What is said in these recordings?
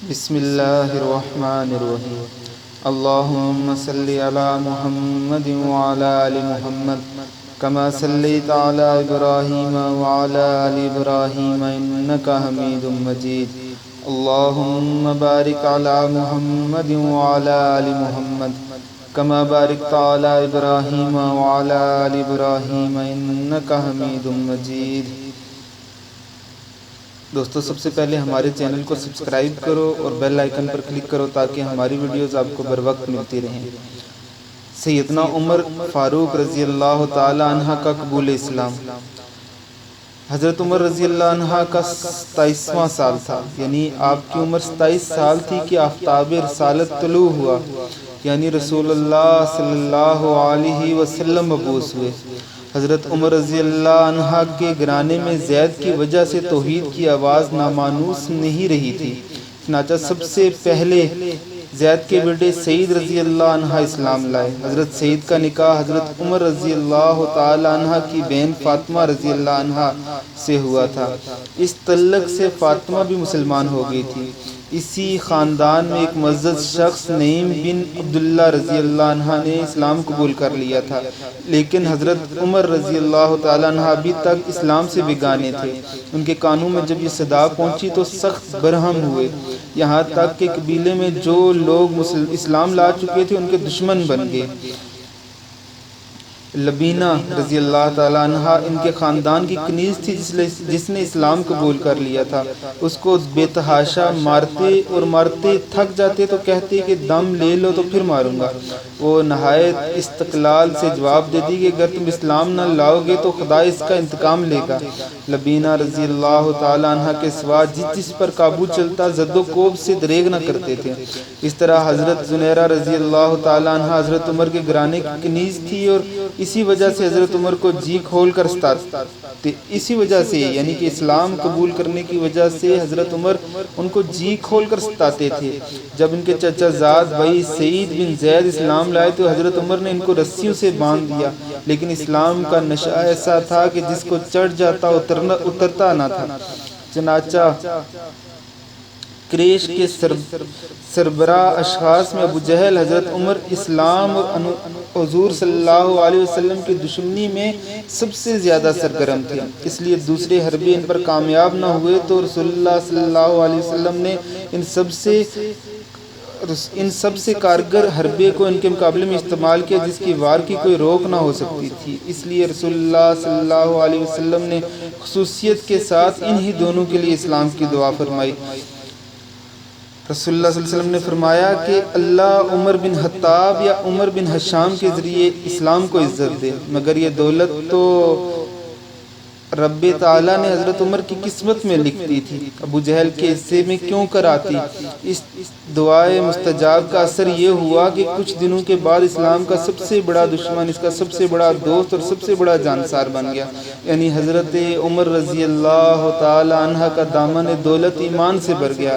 بسم اللہ الرحمن الرحیم اللہم صلی علی محمد وعلی آل محمد کما صلیت علی ابراہیم وعلی آل ابراہیم انک حمید مجید اللہم بارک علی محمد وعلی آل محمد کما بارکت علی ابراہیم وعلی آل ابراہیم انک حمید مجید۔ دوستو، سب سے پہلے ہمارے چینل کو سبسکرائب کرو اور بیل آئیکن پر کلک کرو تاکہ ہماری ویڈیوز آپ کو بر وقت ملتی رہیں۔ سیدنا عمر فاروق رضی اللہ تعالی عنہ کا قبول اسلام۔ حضرت عمر رضی اللہ عنہ کا 27واں سال تھا، یعنی آپ کی عمر 27 سال تھی کہ آفتاب رسالت طلوع ہوا، یعنی رسول اللہ صلی اللہ علیہ وسلم مبعوث ہوئے۔ حضرت عمر رضی اللہ عنہ کے گھرانے میں زید کی وجہ سے توحید کی آواز نامانوس نہیں رہی تھی، چنانچہ سب سے پہلے زید کے بیٹے سعید رضی اللہ عنہ اسلام لائے۔ حضرت سعید کا نکاح حضرت عمر رضی اللہ تعالی عنہ کی بہن فاطمہ رضی اللہ عنہ سے ہوا تھا۔ اس تعلق سے فاطمہ بھی مسلمان ہو گئی تھی۔ اسی خاندان میں ایک معزز شخص نعیم بن عبداللہ رضی اللہ عنہ نے اسلام قبول کر لیا تھا، لیکن حضرت عمر رضی اللہ تعالی عنہ ابھی تک اسلام سے بیگانے تھے۔ ان کے کانوں میں جب یہ صدا پہنچی تو سخت برہم ہوئے، یہاں تک کہ قبیلے میں جو لوگ اسلام لا چکے تھے ان کے دشمن بن گئے۔ لبینہ رضی اللہ تعالیٰ عنہ ان کے خاندان کی کنیز تھی جس نے اسلام قبول کر لیا تھا۔ اس کو بے تحاشا مارتے تھک جاتے تو کہتے کہ دم لے لو تو پھر ماروں گا۔ وہ نہایت استقلال سے جواب دیتی کہ اگر تم اسلام نہ لاؤ گے تو خدا اس کا انتقام لے گا۔ لبینہ رضی اللہ تعالیٰ عنہ کے سوا جس پر قابو چلتا زد و کوب سے دریغ نہ کرتے تھے۔ اس طرح حضرت زنیرہ رضی اللہ تعالیٰ عنہ حضرت عمر کے گھرانے کی کنیز تھی اور اسی وجہ سے حضرت عمر کو جی کھول کر ستاتے، اسی وجہ سے یعنی کہ اسلام قبول کرنے کی وجہ سے حضرت عمر ان کو جی کھول کر ستاتے تھے۔ جب ان کے چچا زاد بھائی سعید بن زید اسلام لائے تو حضرت عمر نے ان کو رسیوں سے باندھ دیا، لیکن اسلام کا نشہ ایسا تھا کہ جس کو چڑھ جاتا اترتا نہ تھا۔ چنانچہ قریش کے سربراہ اشخاص میں ابو جہل حضرت عمر اسلام اور حضور صلی اللہ علیہ وسلم کی دشمنی میں سب سے زیادہ سرگرم تھے، اس لیے دوسرے حربے ان پر کامیاب نہ ہوئے تو رسول اللہ صلی اللہ علیہ وسلم نے ان سب سے کارگر حربے کو ان کے مقابلے میں استعمال کیا جس کی وار کی کوئی روک نہ ہو سکتی تھی۔ اس لیے رسول اللہ صلی اللہ علیہ وسلم نے خصوصیت کے ساتھ انہی دونوں کے لیے اسلام کی دعا فرمائی۔ رسول اللہ صلی اللہ علیہ وسلم نے فرمایا کہ اللہ عمر بن خطاب یا عمر بن ہشام کے ذریعے اسلام کو عزت دے، مگر یہ دولت تو رب تعالیٰ نے حضرت عمر کی قسمت میں لکھ دی تھی، ابو جہل کے حصے میں کیوں کر آتی؟ اس دعائے مستجاب کا اثر یہ ہوا کہ کچھ دنوں کے بعد اسلام کا سب سے بڑا دشمن اس کا سب سے بڑا دوست اور سب سے بڑا جانسار بن گیا، یعنی حضرت عمر رضی اللہ تعالی عنہ کا دامن دولت ایمان سے بھر گیا۔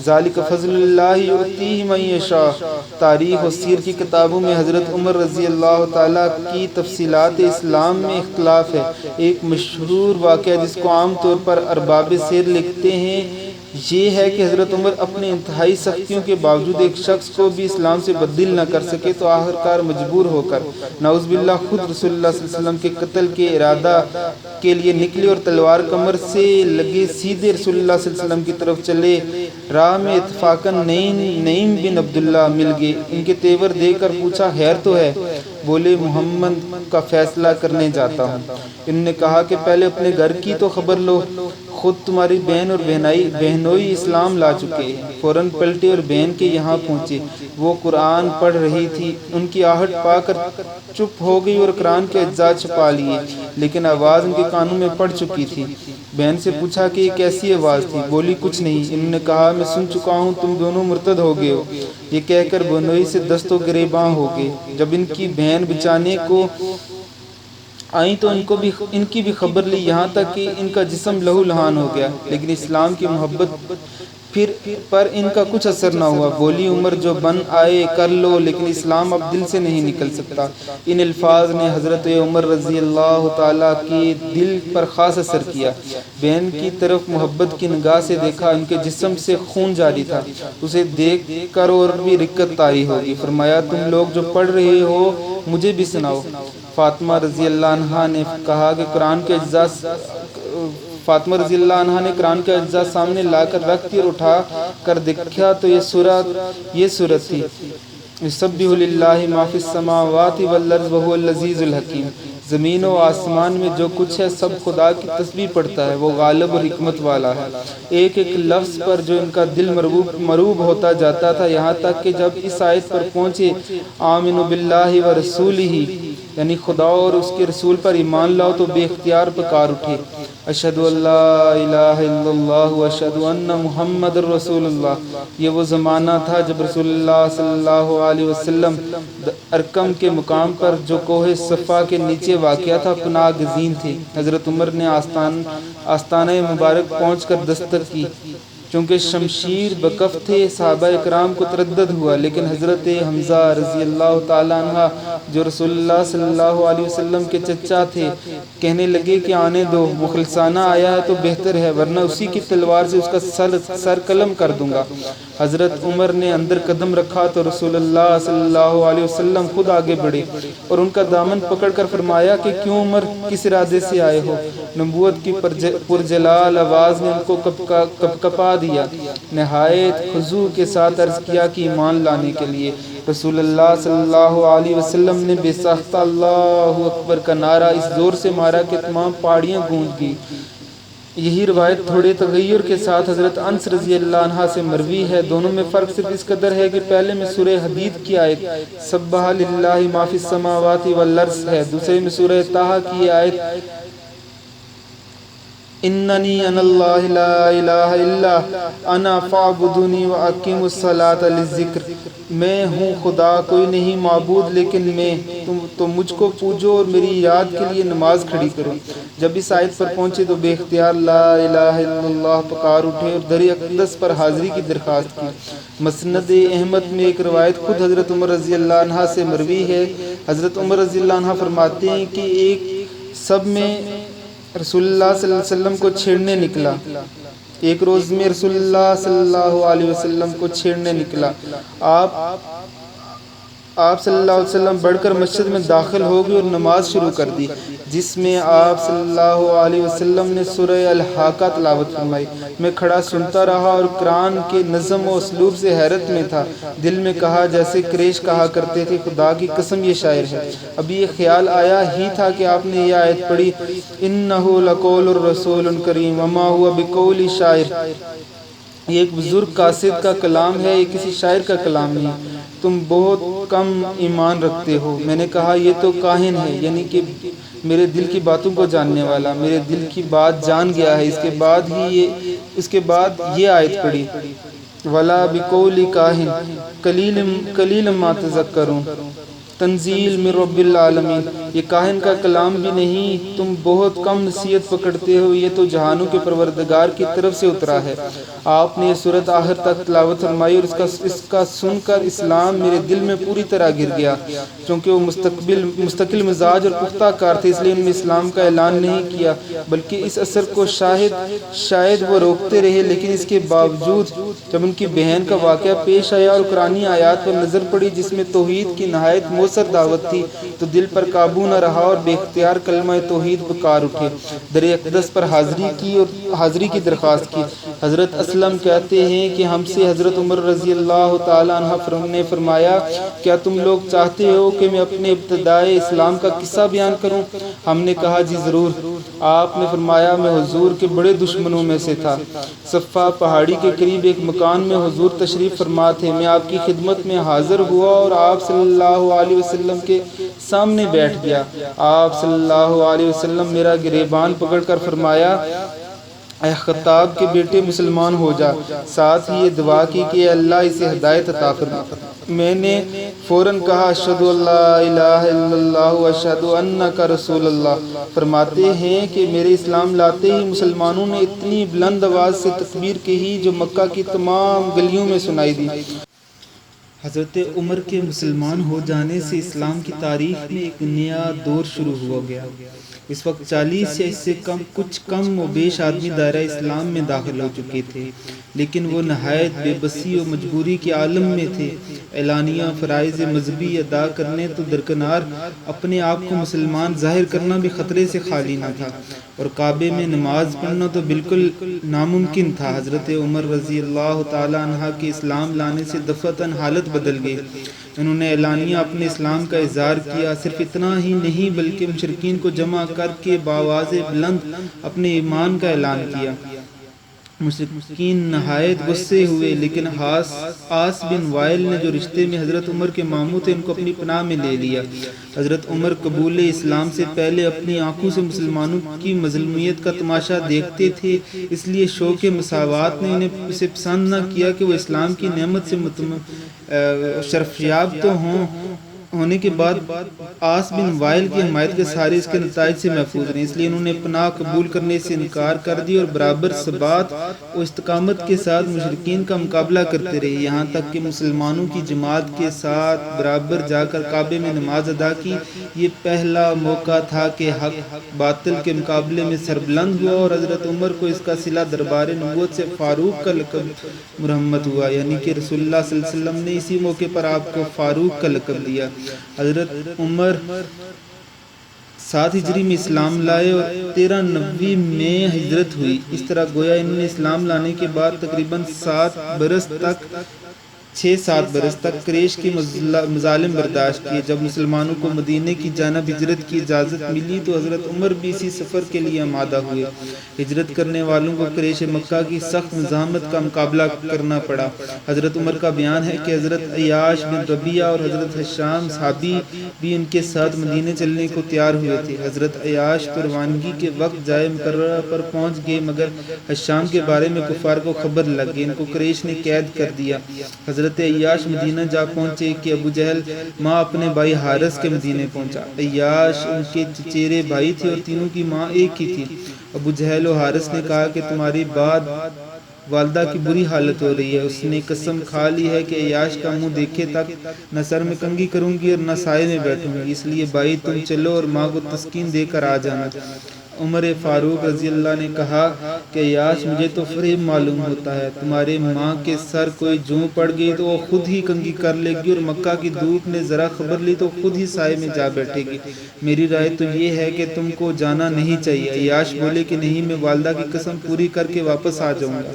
ذالک فضل اللہ یؤتیہ من یشاء۔ تاریخ و سیر کی کتابوں میں حضرت عمر رضی اللہ تعالیٰ کی تفصیلات اسلام میں اختلاف ہے۔ ایک مشہور واقعہ جس کو عام طور پر ارباب سیر لکھتے ہیں یہ ہے کہ حضرت عمر اپنے انتہائی سختیوں کے باوجود ایک شخص کو بھی اسلام سے بدل نہ کر سکے تو آخرکار مجبور ہو کر نعوذ باللہ خود رسول اللہ صلی اللہ علیہ وسلم کے قتل کے ارادہ کے لیے نکلے اور تلوار کمر سے لگے سیدھے رسول اللہ صلی اللہ علیہ وسلم کی طرف چلے۔ راہ میں اتفاقاً نعیم بن عبداللہ مل گئے، ان کے تیور دیکھ کر پوچھا خیر تو ہے؟ بولے محمد کا فیصلہ کرنے جاتا ہوں۔ انہوں نے کہا کہ پہلے اپنے گھر کی تو خبر لو، خود تمہاری بہن اور بہنوئی اسلام لا چکے ہیں۔ فوراً پلٹے اور بہن کے یہاں پہنچے، وہ قرآن پڑھ رہی تھی، ان کی آہٹ پا کر چپ ہو گئی اور قرآن کے اجزاء چھپا لیے، لیکن آواز ان کے کانوں میں پڑ چکی تھی۔ بہن سے پوچھا کہ یہ کیسی آواز تھی؟ بولی کچھ نہیں۔ انہوں نے کہا میں سن چکا ہوں تم دونوں مرتد ہو گئے ہو۔ یہ کہہ کر بہنوئی سے دست و گریباں ہو گئے۔ جب ان کی بہن بچانے کو آئیں تو ان کی بھی خبر لی، یہاں تک کہ ان کا جسم لہو لہان ہو گیا، لیکن اسلام کی محبت پر ان کا کچھ اثر نہ ہوا۔ بولی عمر جو بن آئے کر لو، لیکن اسلام اب دل سے نہیں نکل سکتا۔ ان الفاظ نے حضرت عمر رضی اللہ تعالیٰ کے دل پر خاص اثر کیا۔ بہن کی طرف محبت کی نگاہ سے دیکھا، ان کے جسم سے خون جاری تھا، اسے دیکھ کر اور بھی رقت طاری ہوگی۔ فرمایا تم لوگ جو پڑھ رہے ہو مجھے بھی سناؤ۔ فاطمہ رضی اللہ عنہا نے کہا کہ فاطمہ رضی اللہ عنہا نے قرآن کے اجزاء سامنے لا کر رکھ دی اور اٹھا کر دیکھا تو یہ سورت تھی، یسبح للہ ما فی السماوات والارض وہو العزیز الحکیم۔ زمین و آسمان میں جو کچھ ہے سب خدا کی تسبیح پڑھتا ہے، وہ غالب اور حکمت والا ہے۔ ایک ایک لفظ پر جو ان کا دل مروب ہوتا جاتا تھا، یہاں تک کہ جب اس آیت پر پہنچے آمنوا باللہ ورسولہ، یعنی خدا اور اس کے رسول پر ایمان لاؤ، تو بے اختیار پکار اٹھے، اشہد ان لا الہ الا اللہ واشہد ان محمد رسول اللہ۔ یہ وہ زمانہ تھا جب رسول اللہ صلی اللہ علیہ وسلم ارقم کے مقام پر جو کوہ صفا کے نیچے واقع تھا پناہ گزین تھے۔ حضرت عمر نے آستانہ مبارک پہنچ کر دستک کی، چونکہ شمشیر بکف تھے۔ صحابہ اکرام کو تردد ہوا، لیکن حضرت حمزہ رضی اللہ تعالیٰ عنہ جو رسول اللہ صلی اللہ علیہ وسلم کے چچا تھے کہنے لگے کہ آنے دو، مخلصانہ آیا ہے تو بہتر ہے، ورنہ اسی کی تلوار سے اس کا سر قلم کر دوں گا۔ حضرت عمر نے اندر قدم رکھا تو رسول اللہ صلی اللہ علیہ وسلم خود آگے بڑھے اور ان کا دامن پکڑ کر فرمایا کہ کیوں عمر، کس ارادے سے آئے ہو؟ نبوت کی پرجلال آواز نے ان کو کپکپا دیا۔ نہایت خضوع کے ساتھ عرض کیا کہ ایمان لانے کے لیے۔ رسول اللہ صلی اللہ علیہ وسلم نے بے ساختہ اللہ اکبر کا نعرہ اس زور سے مارا کہ تمام پہاڑیاں گونج گئیں۔ یہی روایت تھوڑے تغیر کے ساتھ حضرت انس رضی اللہ عنہ سے مروی ہے۔ دونوں میں فرق صرف اس قدر ہے کہ پہلے میں سورہ حدید کی آیت سبح للہ ما فی السماوات والارض ہے، دوسرے میں سورہ طٰہٰ کی آیت اننی انا اللہ لا الہ الا انا فاعبدونی واقیموا الصلاۃ للذکر۔ میں ہوں خدا، کوئی نہیں معبود لیکن میں، تو مجھ کو پوجو اور میری یاد کے لیے نماز کھڑی کرو۔ جب اس آیت پر پہنچے تو بے اختیار لا الہ الا اللہ پکار اٹھے اور در اقدس پر حاضری کی درخواست کی۔ مسند احمد میں ایک روایت خود حضرت عمر رضی اللہ عنہ سے مروی ہے۔ حضرت عمر رضی اللہ عنہ فرماتے ہیں کہ ایک سب میں رسول اللہ صلی اللہ علیہ وسلم کو چھیڑنے نکلا، ایک روز میں رسول اللہ صلی اللہ علیہ وسلم کو چھیڑنے نکلا۔ آپ صلی اللہ علیہ وسلم بڑھ کر مسجد میں داخل ہو گئے اور نماز شروع کر دی، جس میں آپ صلی اللہ علیہ وسلم نے سورہ الحاقہ تلاوت فرمائی۔ میں کھڑا سنتا رہا اور قرآن کے نظم و اسلوب سے حیرت میں تھا۔ دل میں کہا جیسے قریش کہا کرتے تھے، خدا کی قسم یہ شاعر ہے۔ ابھی یہ خیال آیا ہی تھا کہ آپ نے یہ آیت پڑھی انہ لقول الرسول کریم وما هو بقول شاعر۔ یہ ایک بزرگ قاصد کا کلام ہے، یہ کسی شاعر کا کلام نہیں۔ تم بہت کم ایمان رکھتے ہو۔ میں نے کہا یہ تو کاہن ہے، یعنی کہ میرے دل کی باتوں کو جاننے والا، میرے دل کی بات جان گیا ہے۔ اس کے بعد یہ آیت پڑھی وَلَا بِقَوْلِ كَاهِنٍ قَلِيلًا مَا تَذَكَّرُونَ، تنزیل من رب العالمین۔ یہ کاہن کا کلام بھی نہیں، تم بہت کم نصیحت پکڑتے ہو، یہ تو جہانوں کے پروردگار کی طرف سے اترا ہے۔ آپ نے یہ سورت آخر تک تلاوت فرمائی اور اس کا سن کر اسلام میرے دل میں پوری طرح گر گیا۔ چونکہ وہ مستقل مزاج اور پختہ کار تھے، اس لیے انہوں نے اسلام کا اعلان نہیں کیا، بلکہ اس اثر کو شاید وہ روکتے رہے۔ لیکن اس کے باوجود جب ان کی بہن کا واقعہ پیش آیا اور قرآنی آیات پر نظر پڑی جس میں توحید کی نہایت مؤثر دعوت تھی، تو دل پر قابو نہ رہا اور بے اختیار کلمہ توحید پکار اٹھے۔ در اقدس پر حاضری کی اور حاضری کی درخواست کی۔ حضرت اسلم کہتے ہیں کہ ہم سے حضرت عمر رضی اللہ تعالیٰ عنہ نے فرمایا کیا تم لوگ چاہتے ہو کہ میں اپنے ابتدائے اسلام کا قصہ بیان کروں؟ ہم نے کہا جی ضرور۔ آپ نے فرمایا میں حضور کے بڑے دشمنوں میں سے تھا۔ صفا پہاڑی کے قریب ایک مکان میں حضور تشریف فرما تھے۔ میں آپ کی خدمت میں حاضر ہوا اور آپ صلی اللہ علیہ وسلم کے سامنے بیٹھ گیا۔ آپ صلی اللہ علیہ وسلم میرا گریبان پکڑ کر فرمایا اے خطاب کے بیٹے مسلمان ہو جا، ساتھ ہی یہ دعا کی کہ اے اللہ اسے ہدایت عطا فرما۔ میں نے فوراً کہا اشہدو اللہ الہ الا اللہ و اشہدو انک رسول اللہ۔ فرماتے ہیں کہ میرے اسلام لاتے ہی مسلمانوں نے اتنی بلند آواز سے تکبیر کہی جو مکہ کی تمام گلیوں میں سنائی دی۔ حضرت عمر کے مسلمان ہو جانے سے اسلام کی تاریخ میں ایک نیا دور شروع ہو گیا۔ اس وقت 40 یا اس سے کچھ کم و بیش آدمی دائرہ اسلام میں داخل ہو چکے تھے، لیکن وہ نہایت بے بسی و مجبوری کے عالم میں تھے۔ اعلانیہ فرائض مذہبی ادا کرنے تو درکنار، اپنے آپ کو مسلمان ظاہر کرنا بھی خطرے سے خالی نہ تھا، اور کعبے میں نماز پڑھنا تو بالکل ناممکن تھا۔ حضرت عمر رضی اللہ تعالی عنہ کے اسلام لانے سے دفعتاً حالت بدل گئی۔ انہوں نے اعلانیہ اپنے اسلام کا اظہار کیا۔ صرف اتنا ہی نہیں بلکہ مشرکین کو جمع کر کے بآواز بلند اپنے ایمان کا اعلان کیا۔ مشرکین نہایت غصے ہوئے، لیکن عاص بن وائل نے جو رشتے میں حضرت عمر کے ماموں تھے ان کو اپنی پناہ میں لے لیا۔ حضرت عمر قبول اسلام سے پہلے اپنی آنکھوں سے مسلمانوں کی مظلومیت کا تماشا دیکھتے تھے، اس لیے شوق مساوات نے انہیں اسے پسند نہ کیا کہ وہ اسلام کی نعمت سے شرفیاب تو ہونے کے بعد عاص بن وائل کی حمایت کے سارے اس کے نتائج سے محفوظ رہے، اس لیے انہوں نے پناہ قبول کرنے سے انکار کر دیا اور برابر ثبات و استقامت کے ساتھ مشرکین کا مقابلہ کرتے رہے، یہاں تک کہ مسلمانوں کی جماعت کے ساتھ برابر جا کر کعبے میں نماز ادا کی۔ یہ پہلا موقع تھا کہ حق باطل کے مقابلے میں سربلند ہوا، اور حضرت عمر کو اس کا صلہ دربار نبوت سے فاروق کا لقب مرحمت ہوا، یعنی کہ رسول اللہ صلی اللہ علیہ وسلم نے اسی موقع پر آپ کو فاروق کا لقب دیا۔ حضرت عمر 7 ہجری میں اسلام لائے اور 1390 میں ہجرت ہوئی۔ اس طرح گویا انہوں نے اسلام لانے کے بعد تقریباً 6-7 برس تک قریش کی مظالم برداشت کیے۔ جب مسلمانوں کو مدینے کی جانب ہجرت کی اجازت ملی تو حضرت عمر بھی اسی سفر کے لیے آمادہ ہوئے۔ ہجرت کرنے والوں کو قریش مکہ کی سخت مزاحمت کا مقابلہ کرنا پڑا۔ حضرت عمر کا بیان ہے کہ حضرت عیاش بن ربیعہ اور حضرت حشام صحابی بھی ان کے ساتھ مدینے چلنے کو تیار ہوئے تھے۔ حضرت عیاش تو روانگی کے وقت جائے مقررہ پر پہنچ گئے، مگر حشام کے بارے میں کفار کو خبر لگ گئی، ان کو قریش نے قید کر دیا۔ حضرت عیاش مدینہ جا پہنچے کہ ابو جہل ماں اپنے بھائی حارث کے مدینے پہنچا۔ عیاش ان کے چچیرے بھائی تھے اور تینوں کی ماں ایک ہی تھی۔ ابو جہل و حارث نے کہا کہ تمہاری والدہ کی بری حالت ہو رہی ہے، اس نے قسم کھا لی ہے کہ عیاش کا منہ دیکھے تک نہ سر میں کنگھی کروں گی اور نہ سائے میں بیٹھوں گی، اس لیے بھائی تم چلو اور ماں کو تسکین دے کر آ جانا۔ عمر فاروق رضی اللہ نے کہا کہ عیاش مجھے تو فریب معلوم ہوتا ہے، تمہارے ماں کے سر کوئی جوں پڑ گئی تو وہ خود ہی کنگھی کر لے گی، اور مکہ کی دھوپ نے ذرا خبر لی تو خود ہی سائے میں جا بیٹھے گی۔ میری رائے تو یہ ہے کہ تم کو جانا نہیں چاہیے۔ عیاش بولے کہ نہیں، میں والدہ کی قسم پوری کر کے واپس آ جاؤں گا۔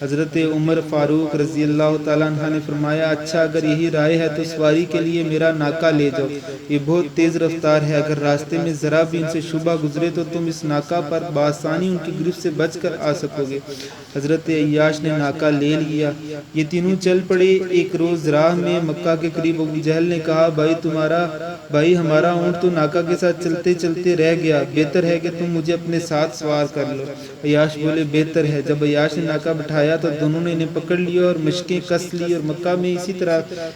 حضرت عمر فاروق رضی اللہ تعالیٰ عنہ نے فرمایا اچھا، اگر یہی رائے ہے تو سواری کے لیے میرا ناکہ لے جاؤ، یہ بہت تیز رفتار ہے، اگر راستے میں ذرا بھی ان سے شبہ گزرے تو تم اس ناکہ پر بآسانی ان کی گرفت سے بچ کر آ سکو گے۔ حضرت عیاش نے ناکہ لے لیا، یہ تینوں چل پڑے۔ ایک روز راہ میں مکہ کے قریب ابو جہل نے کہا بھائی ہمارا اونٹ تو ناکہ کے ساتھ چلتے چلتے رہ گیا، بہتر ہے کہ تم مجھے اپنے ساتھ سوار کر لو۔ عیاش بولے بہتر ہے۔ جب عیاش نے ناکہ بٹھایا تو دونوں نے انہیں پکڑ لیا اور مشقیں کس لی اور مکہ میں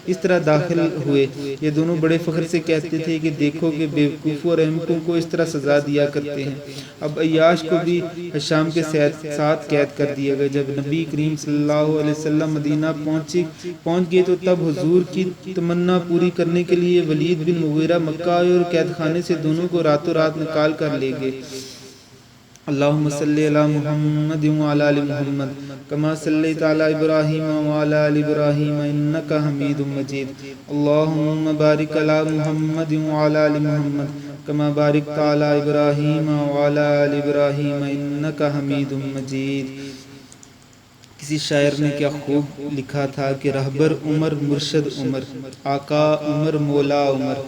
اس طرح داخل ہوئے۔ یہ دونوں بڑے فخر سے کہتے تھے کہ دیکھو کہ بیوقوفوں اور احمقوں کو اس طرح سزا دیا کرتے ہیں۔ اب عیاش کو بھی حشام کے ساتھ قید کر دیا گیا۔ جب نبی کریم صلی اللہ علیہ وسلم مدینہ پہنچ گئے تو تب حضور کی تمنا پوری کرنے کے لیے ولید بن مغیرہ مکہ آئے اور قید خانے سے دونوں کو راتوں رات نکال کر لے گئے۔ اللہم صلی علی محمد وعلی آل محمد کما صلیت علی ابراہیم وعلی آل ابراہیم انک حمید مجید۔ اللہم بارک علی محمد وعلی آل محمد کما بارکت علی ابراہیم وعلی آل ابراہیم انک حمید مجید۔ کسی شاعر نے کیا خوب لکھا تھا کہ رہبر عمر مرشد عمر، آقا عمر مولا عمر،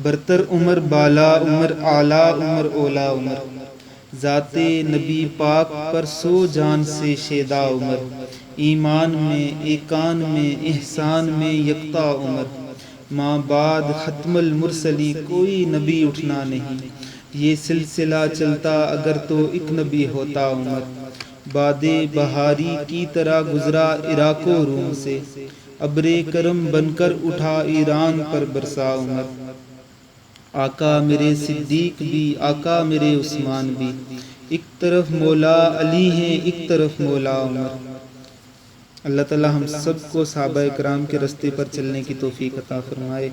برتر عمر بالا عمر، اعلیٰ عمر اولا عمر، ذات نبی پاک پر سو جان سے شیدا عمر، ایمان میں ایقان میں احسان میں یکتا عمر، ماں بعد ختم المرسلی کوئی نبی اٹھنا نہیں، یہ سلسلہ چلتا اگر تو ایک نبی ہوتا عمر، باد بہاری کی طرح گزرا عراق و روم سے، ابر کرم بن کر اٹھا ایران پر برسا عمر۔ آقا میرے صدیق بھی، آقا میرے عثمان بھی، ایک طرف مولا علی ہیں ایک طرف مولا عمر۔ اللہ تعالی ہم سب کو صحابہ کرام کے رستے پر چلنے کی توفیق عطا فرمائے۔